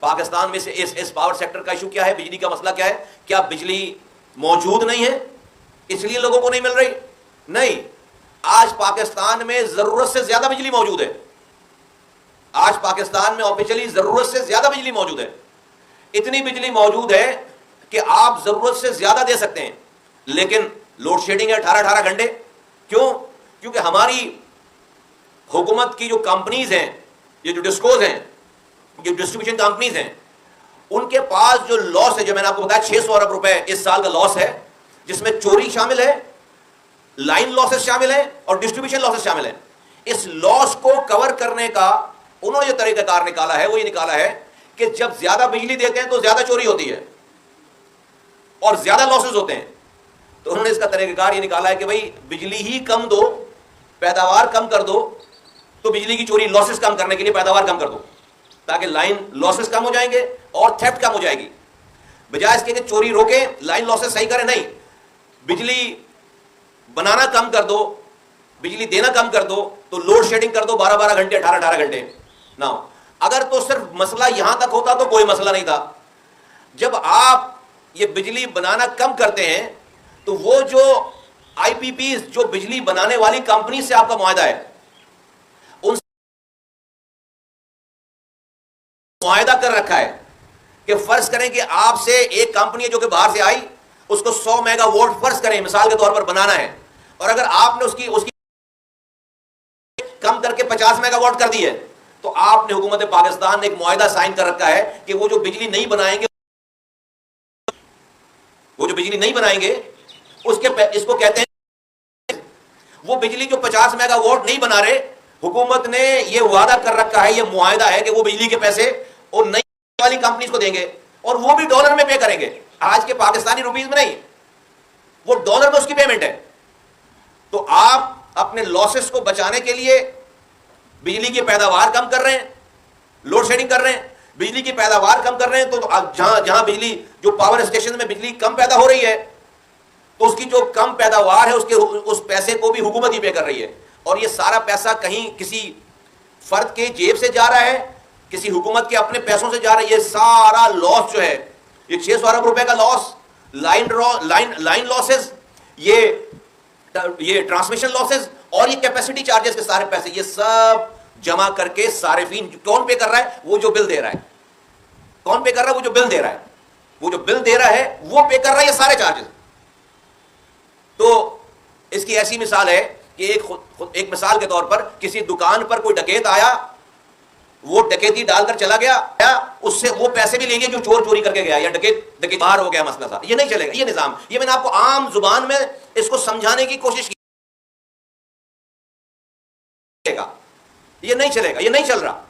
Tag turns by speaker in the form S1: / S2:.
S1: پاکستان میں سے اس power sector کا ایشو کیا ہے؟ بجلی کا مسئلہ کیا ہے؟ کیا بجلی موجود نہیں ہے اس لیے لوگوں کو نہیں مل رہی؟ نہیں، آج پاکستان میں ضرورت سے زیادہ بجلی موجود ہے. آج پاکستان میں آفیشلی ضرورت سے زیادہ بجلی موجود ہے. اتنی بجلی موجود ہے کہ آپ ضرورت سے زیادہ دے سکتے ہیں، لیکن لوڈ شیڈنگ ہے 18 گھنٹے. کیوں؟ کیونکہ ہماری حکومت کی جو کمپنیز ہیں، یہ جو ڈسکوز ہیں، جو ڈسٹریبیوشن کمپنیز ہیں، ان کے پاس جو لاس ہے، جو میں نے آپ کو بتایا 600 ارب روپے اس سال کا لاس ہے، جس میں چوری شامل ہے، لائن لاسز شامل ہیں اور ڈسٹریبیوشن لاسز شامل ہیں. اس لاس کو کور کرنے کا انہوں نے جو طریقہ کار نکالا ہے وہ یہ نکالا ہے کہ جب زیادہ بجلی دیتے ہیں تو زیادہ چوری ہوتی ہے اور زیادہ لاسز ہوتے ہیں. تو انہوں نے اس کا طریقہ کار یہ نکالا ہے کہ بھائی بجلی ہی کم دو، پیداوار کم کر دو، تو بجلی کی چوری لاسز کم کرنے کے لیے پیداوار کم کر دو تاکہ لائن لاسز کم ہو جائیں گے اور تھیفٹ کم ہو جائے گی. بجائے اس کے کہ چوری روکیں، لائن لاسز صحیح کریں، نہیں، بجلی بنانا کم کر دو، بجلی دینا کم کر دو، تو لوڈ شیڈنگ کر دو 12 گھنٹے 18 گھنٹے. نہ اگر تو صرف مسئلہ یہاں تک ہوتا تو کوئی مسئلہ نہیں تھا. جب آپ یہ بجلی بنانا کم کرتے ہیں تو وہ جو آئی پی پیز، جو بجلی بنانے والی کمپنی سے آپ کا معاہدہ ہے، ان سے معاہدہ کر رکھا ہے کہ فرض کریں کہ آپ سے ایک کمپنی ہے جو کہ باہر سے آئی، اس کو 100 میگا وولٹ فرض کریں مثال کے طور پر بنانا ہے، اور اگر آپ نے اس کی کم کر کے 50 میگا واٹ کر دی ہے، تو آپ نے حکومت پاکستان نے ایک معاہدہ سائن کر رکھا ہے کہ وہ جو بجلی نہیں بنائیں گے، وہ جو بجلی نہیں بنائیں گے اس کو کہتے ہیں، وہ بجلی جو 50 میگا واٹ نہیں بنا رہے، حکومت نے یہ وعدہ کر رکھا ہے، یہ معاہدہ ہے کہ وہ بجلی کے پیسے اور نئی والی کمپنیز کو دیں گے، اور وہ بھی ڈالر میں پے کریں گے، آج کے پاکستانی روپیز میں نہیں، وہ ڈالر میں اس کی پیمنٹ ہے. تو آپ اپنے لاسز کو بچانے کے لیے بجلی کی پیداوار کم کر رہے ہیں، لوڈ شیڈنگ کر رہے ہیں، بجلی کی پیداوار کم کر رہے ہیں. تو جہاں بجلی، جو پاور اسٹیشن میں بجلی کم پیدا ہو رہی ہے، تو اس کی جو کم پیداوار ہے اس پیسے کو بھی حکومت ہی پے کر رہی ہے. اور یہ سارا پیسہ کہیں کسی فرد کے جیب سے جا رہا ہے، کسی حکومت کے اپنے پیسوں سے جا رہا ہے. یہ سارا لاس جو ہے، یہ 600 ارب روپے کا لاس، لائن لاسز، یہ ٹرانسمیشن لاسز اور یہ کیپیسٹی چارجز کے سارے پیسے، یہ سب جمع کر کے صارفین کون پے کر رہا ہے؟ وہ جو بل دے رہا ہے. کون پے کر رہا ہے؟ وہ جو بل دے رہا ہے. وہ جو بل دے رہا ہے وہ پے کر رہا ہے یہ سارے چارجز. تو اس کی ایسی مثال ہے کہ ایک مثال کے طور پر کسی دکان پر کوئی ڈکیت آیا، وہ ڈکیتی ڈال کر چلا گیا، اس سے وہ پیسے بھی لیں گے جو چور چوری کر کے گیا، یا ڈکیت باہر ہو گیا مسئلہ تھا. یہ نہیں چلے گا. یہ نظام، یہ میں نے آپ کو عام زبان میں اس کو سمجھانے کی کوشش کی. یہ نہیں چلے گا، یہ نہیں چل رہا.